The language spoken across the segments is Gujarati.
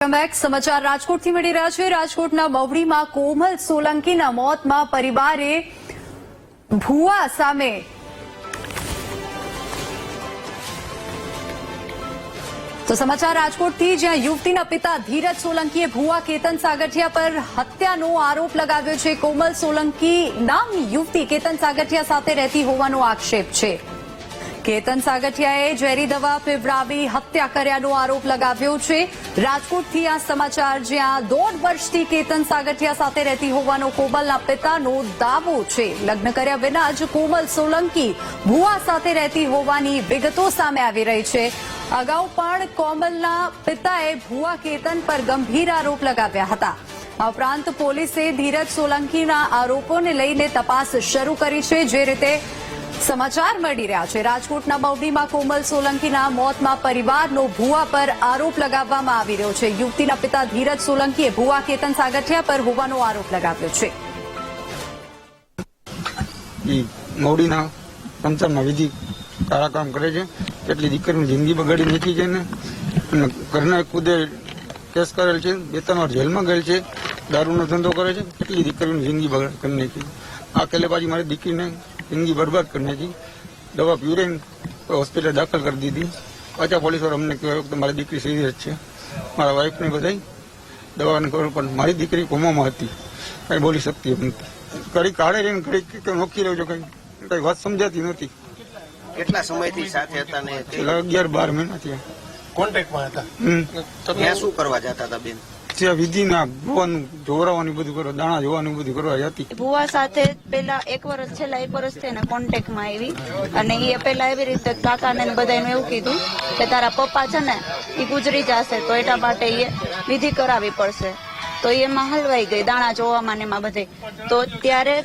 સમાચાર રાજકોટથી મળી રહ્યા છે। રાજકોટના મવડીમાં કોમલ સોલંકીના મોતમાં પરિવારે ભુવા સામે તો સમાચાર રાજકોટથી, જ્યાં યુવતીના પિતા ધીરજ સોલંકીએ ભુવા કેતન સાગઠિયા પર હત્યાનો આરોપ લગાવ્યો છે। કોમલ સોલંકી નામની યુવતી કેતન સાગઠિયા સાથે રહેતી હોવાનો આક્ષેપ છે। કેતન સાગઠિયાએ ઝેરી દવા પીવડાવી હત્યા કર્યાનો આરોપ લગાવ્યો છે। રાજકોટથી આ સમાચાર, જ્યાં 1.5 વર્ષથી કેતન સાગઠિયા સાથે રહેતી હોવાનો કોમલના પિતાનો દાવો છે। લગ્ન કર્યા વિના જ કોમલ સોલંકી ભુવા સાથે રહેતી હોવાની વિગતો સામે આવી રહી છે। અગાઉ પણ કોમલના પિતાએ ભુવા કેતન પર ગંભીર આરોપ લગાવ્યા હતા। આ ઉપરાંત પોલીસે ધીરજ સોલંકીના આરોપોને લઈને તપાસ શરૂ કરી છે। જે રીતે સમાચાર મળી રહ્યા છે, રાજકોટના મવડીમાં કોમલ સોલંકીના મોતમાં પરિવારનો ભુવા પર આરોપ લગાવવામાં આવી રહ્યો છે। યુવતીના પિતા ધીરજ સોલંકીએ ભુવા કેતન સાગઠિયા પર હોવાનો આરોપ લગાવ્યો છે। મવડીના પંચાયતમાં વિધિ કાળા કામ કરે છે, કેટલી દીકરીની જિંદગી બગાડી નાખી છે ને, ઘરના ખુદે કેસ કરેલ છે, 2-3 વાર જેલમાં ગયેલ છે, દારૂનો ધંધો કરે છે, કેટલી દીકરીની જિંદગી બગાડ કરી નાખી। આ કેલે પાછી મારી દીકરીને જિંદગી બરબાદ કરી નાખી। દવા પીવડાવીને હોસ્પિટલ દાખલ કરી દીધી। પાછા પોલીસવાળા અમને કહેવાય કે મારી દીકરી સિરિયસ છે, મારા વાઇફને બધાય દવાને ખબર, પણ મારી દીકરી કોમામાં હતી, કંઈ બોલી શકતી એમ નથી। ઘડી કાઢે રહીને ઘડી નોખી રહ્યો છો, કંઈ વાત સમજાતી નથી। કેટલા સમયથી સાથે હતા ને? 11-12 મહિના થયા। કોન્ટેક્ટમાં હતા? ત્યાં શું કરવા જતા હતા બેન? ત્યાં વિધિના જોવાનું, જોવરાવાનું બધું કરવા, દાણા જોવાનું બધું કરવા જતી। ભુવા સાથે પેલા છેલ્લા એક વર્ષથી એને કોન્ટેક્ટમાં આવી, અને એ પેલા એવી રીતે કાકાને બધાને એવું કીધું કે તારા પપ્પા છે ને એ ગુજરી જશે, તો એટલા માટે એ વિધિ કરાવવી પડશે। તો એમાં હલવાઈ ગઈ, દાણા જોવામાં ને એમાં બધે। તો ત્યારે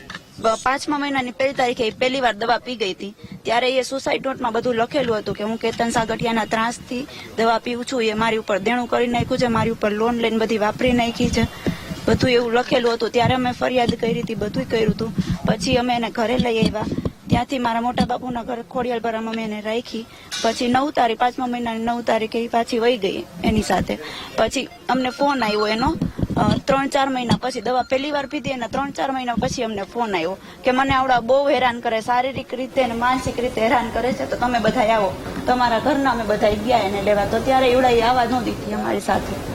5મા મહિનાની 1 તારીખે પહેલી વાર દવા પી ગઈ હતી। ત્યારે એ સુસાઇડ નોટમાં બધું લખેલું હતું કે હું કેતન સાગઠિયાના ત્રાસથી દવા પીવું છું, એ મારી ઉપર દેણું કરી નાખ્યું છે, મારી ઉપર લોન લઈને બધી વાપરી નાખી છે, બધું એવું લખેલું હતું। ત્યારે અમે ફરિયાદ કરી હતી, બધું કર્યું હતું। પછી અમે એને ઘરે લઈ આવ્યા, ત્યાંથી મારા મોટા બાપુના ઘર ખોડિયાલપરામાં અમે એને રાખી। પછી 5મા મહિનાની 9 તારીખે એ પાછી વહી ગઈ એની સાથે। પછી અમને ફોન આવ્યો એનો 3-4 મહિના પછી, દવા પહેલી વાર પીધી અને 3-4 મહિના પછી અમને ફોન આવ્યો કે મને આવડા બહુ હેરાન કરે, શારીરિક રીતે અને માનસિક રીતે હેરાન કરે છે, તો તમે બધા આવો। તમારા ઘરના અમે બધા ગયા એને લેવા, તો ત્યારે એવડા આવવા ન દીધી અમારી સાથે।